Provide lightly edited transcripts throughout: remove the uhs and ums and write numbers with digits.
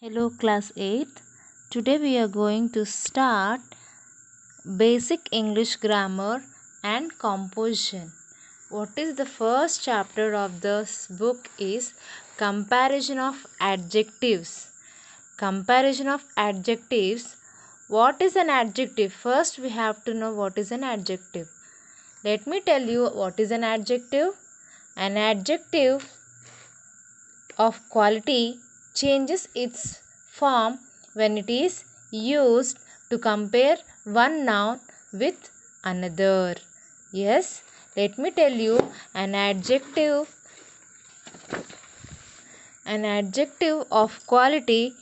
Hello class 8. Today we are going to start basic English grammar and composition. What is the first chapter of this book is comparison of adjectives. Comparison of adjectives. What is an adjective? First we have to know what is an adjective. Let me tell you what is an adjective. An adjective of quality changes its form when it is used to compare one noun with another. Yes, let me tell you an adjective of quality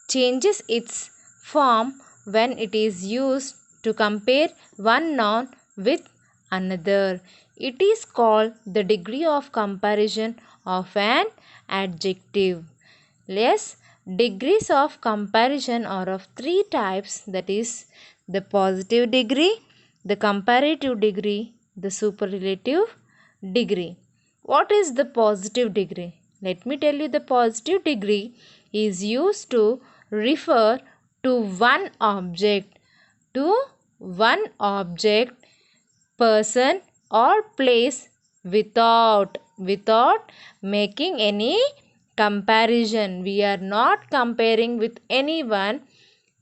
changes its form when it is used to compare one noun with another. It is called the degree of comparison of an adjective. Yes, degrees of comparison are of three types, that is the positive degree, the comparative degree, the superlative degree. What is the positive degree? Let me tell you, the positive degree is used to refer to one object, person or place without making any comparison. We are not comparing with anyone.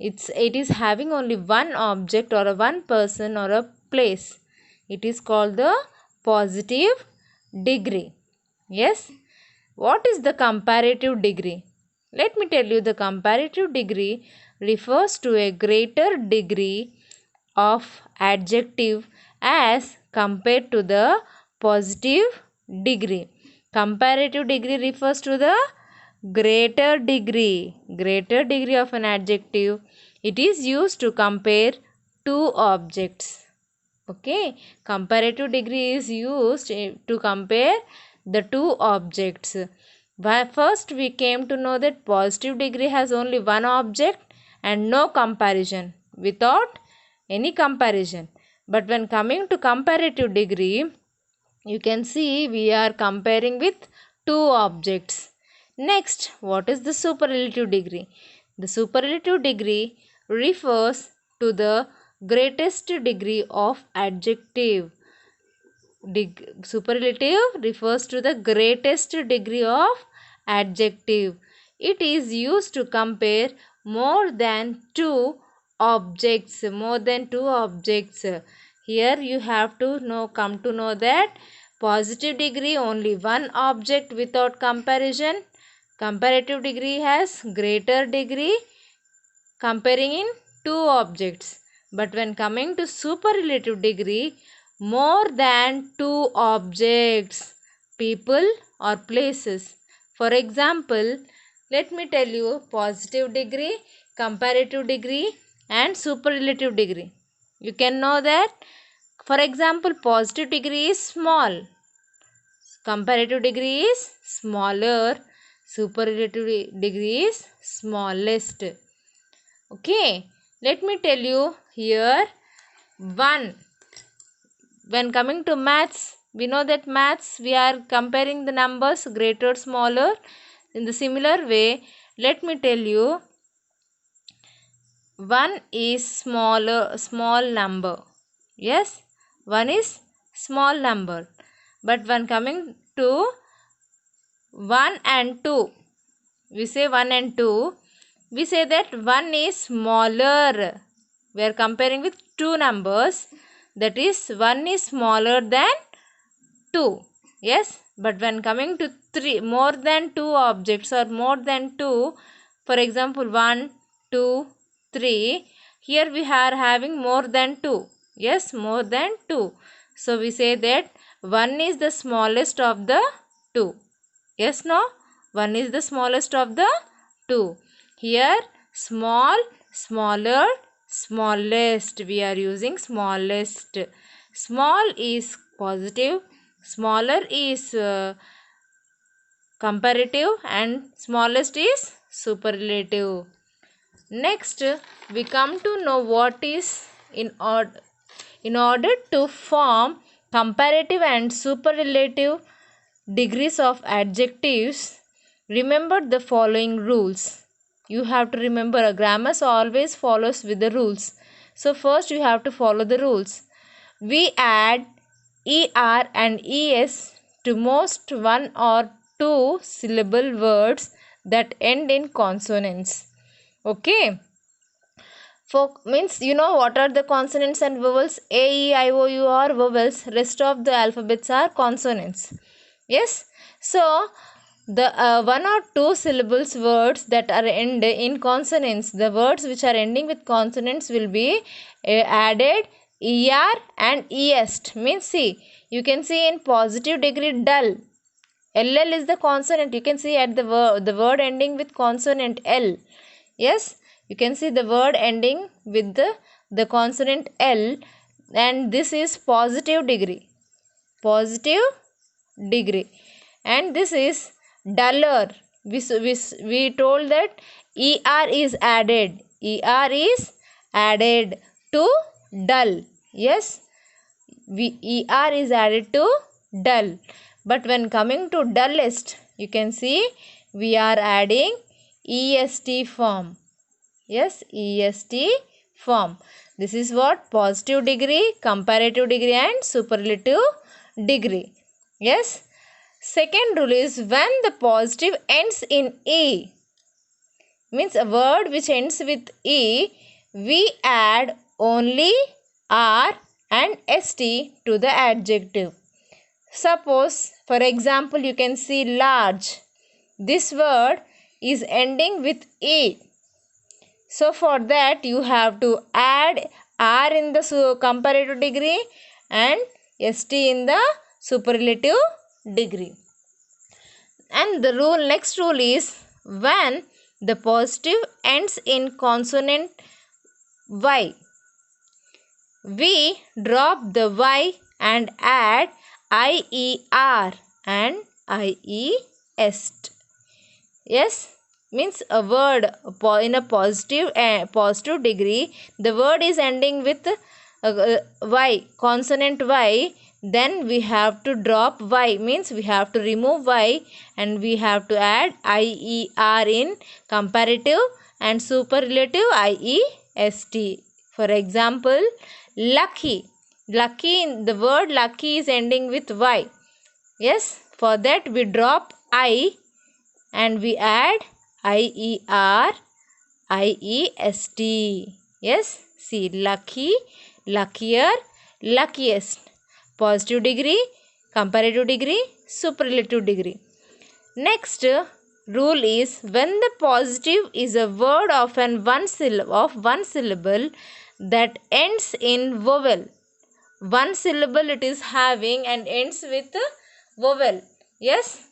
It is having only one object or a one person or a place. It is called the positive degree. Yes. What is the comparative degree? Let me tell you, the comparative degree refers to a greater degree of adjective as compared to the positive degree. Comparative degree refers to the greater degree of an adjective. It is used to compare two objects. Okay, comparative degree is used to compare the two objects. First we came to know that positive degree has only one object and no comparison, without any comparison. But when coming to comparative degree, you can see we are comparing with two objects. Next, what is the superlative degree? The superlative degree refers to the greatest degree of adjective. Superlative refers to the greatest degree of adjective. It is used to compare more than two objects. Here you have to come to know that positive degree only one object without comparison. Comparative degree has greater degree comparing in two objects. But when coming to superlative degree, more than two objects, people or places. For example, let me tell you positive degree, comparative degree and superlative degree. You can know that, for example, positive degree is small, comparative degree is smaller, superlative degree is smallest. Okay, let me tell you here one. When coming to maths, we know that maths we are comparing the numbers greater, smaller. In the similar way, let me tell you, one is small number. Yes, one is small number. But when coming to 1 and 2, we say 1 and 2, we say that 1 is smaller. We are comparing with two numbers, that is 1 is smaller than 2. Yes, but when coming to 3, more than 2 objects or more than 2, for example 1, 2, 3, here we are having more than 2. Yes, more than 2. So we say that 1 is the smallest of the 2. Yes, no? 1 is the smallest of the 2. Here small, smaller, smallest. We are using smallest. Small is positive, smaller is comparative and smallest is superlative. Next, we come to know what is in order to form comparative and superlative degrees of adjectives. Remember the following rules. you have to remember, a grammar always follows with the rules. So first you have to follow the rules. We add er and es to most one or two syllable words that end in consonants. Okay. For means, you know what are the consonants and vowels? A, E, I, O, U are vowels. Rest of the alphabets are consonants. Yes. So the one or two syllables words that are end in consonants, the words which are ending with consonants will be added er and est. Means, see, you can see in positive degree dull. LL is the consonant. You can see at the word ending with consonant L. Yes, you can see the word ending with the consonant L, and this is positive degree. Positive degree. And this is duller. We told that ER is added. ER is added to dull. Yes, ER is added to dull. But when coming to dullest, you can see we are adding EST form. Yes, EST form. This is what? Positive degree, comparative degree and superlative degree. Yes. Second rule is when the positive ends in E, means a word which ends with E, we add only R and ST to the adjective. Suppose, for example, you can see large. This word is ending with E. So for that you have to add R in the comparative degree and ST in the superlative degree. And the next rule is when the positive ends in consonant Y, we drop the Y and add IER and IEST. Yes, means a word in a positive degree, the word is ending with Y, consonant Y, then we have to drop Y, means we have to remove Y and we have to add IER in comparative and superlative IEST. For example, lucky. Lucky, the word lucky is ending with Y. Yes, for that we drop I and we add IER, IEST. Yes, see, lucky, luckier, luckiest. Positive degree, comparative degree, superlative degree. Next rule is when the positive is a word of one syllable that ends in vowel. One syllable it is having and ends with vowel. Yes.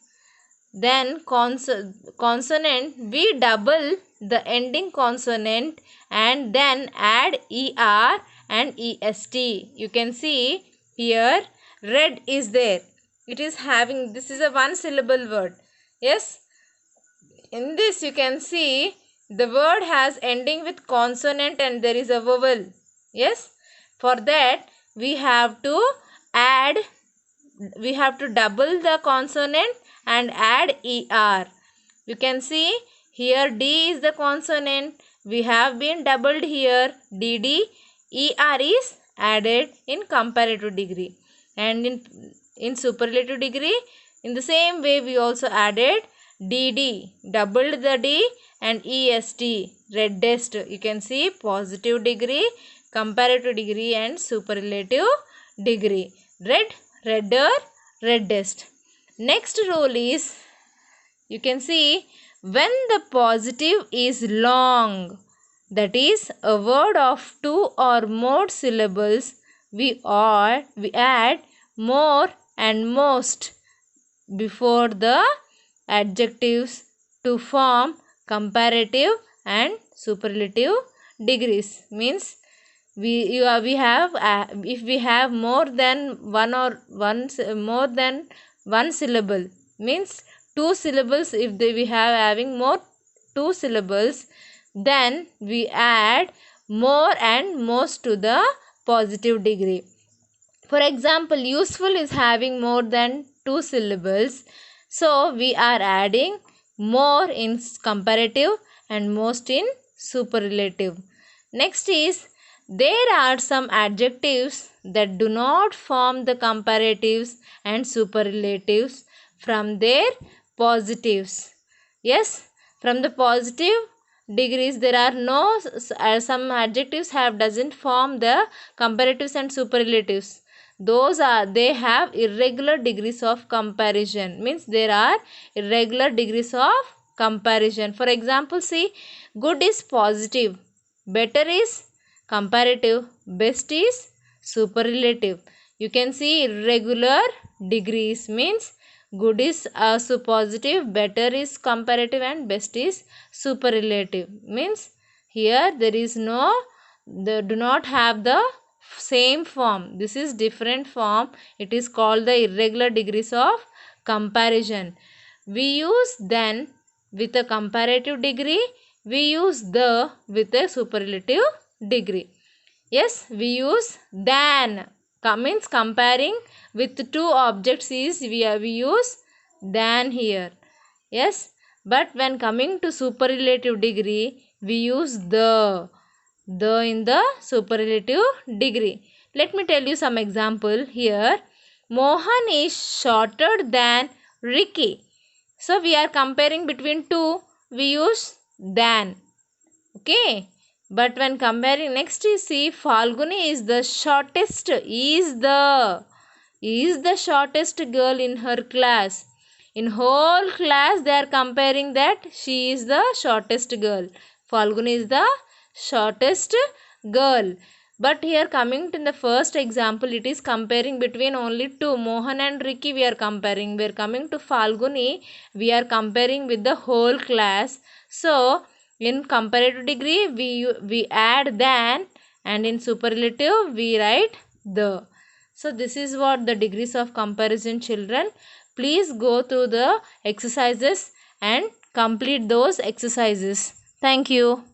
Then consonant, we double the ending consonant and then add ER and EST. You can see here red is there. It is having, this is a one syllable word. Yes. In this you can see the word has ending with consonant and there is a vowel. Yes. For that we have to double the consonant and add ER. You can see here D is the consonant. We have been doubled here. DD. ER is added in comparative degree. And in superlative degree, in the same way we also added DD. Doubled the D and EST. Reddest. You can see positive degree, comparative degree and superlative degree. Red, redder, reddest. Next rule is, you can see when the positive is long, that is a word of two or more syllables, we add more and most before the adjectives to form comparative and superlative degrees. Means if we have more than one syllable, means two syllables, if we have having more two syllables, then we add more and most to the positive degree. For example, useful is having more than two syllables, so we are adding more in comparative and most in superlative. Next is, there are some adjectives that do not form the comparatives and superlatives from their positives. Yes, from the positive degrees there are no some adjectives have doesn't form the comparatives and superlatives. Those are, they have irregular degrees of comparison, means there are irregular degrees of comparison. For example, see, good is positive, better is comparative, best is superlative. You can see irregular degrees means good is positive, better is comparative, and best is superlative. Means here there is no, they do not have the same form. This is different form. It is called the irregular degrees of comparison. We use then with a comparative degree. We use the with a superlative degree. Yes, we use than. Means comparing with two objects is we use than here. Yes, but when coming to superlative degree, we use the in the superlative degree. Let me tell you some example here. Mohan is shorter than Ricky. So we are comparing between two, we use than. Okay. But when comparing, next is, see, Falguni is the shortest, is the shortest girl in her class. In whole class they are comparing that she is the shortest girl. Falguni is the shortest girl. But here coming to the first example, it is comparing between only two, Mohan and Ricky we are comparing. We are coming to Falguni, we are comparing with the whole class. So in comparative degree we add than, and in superlative we write the. So this is what the degrees of comparison, children. Please go through the exercises and complete those exercises. Thank you.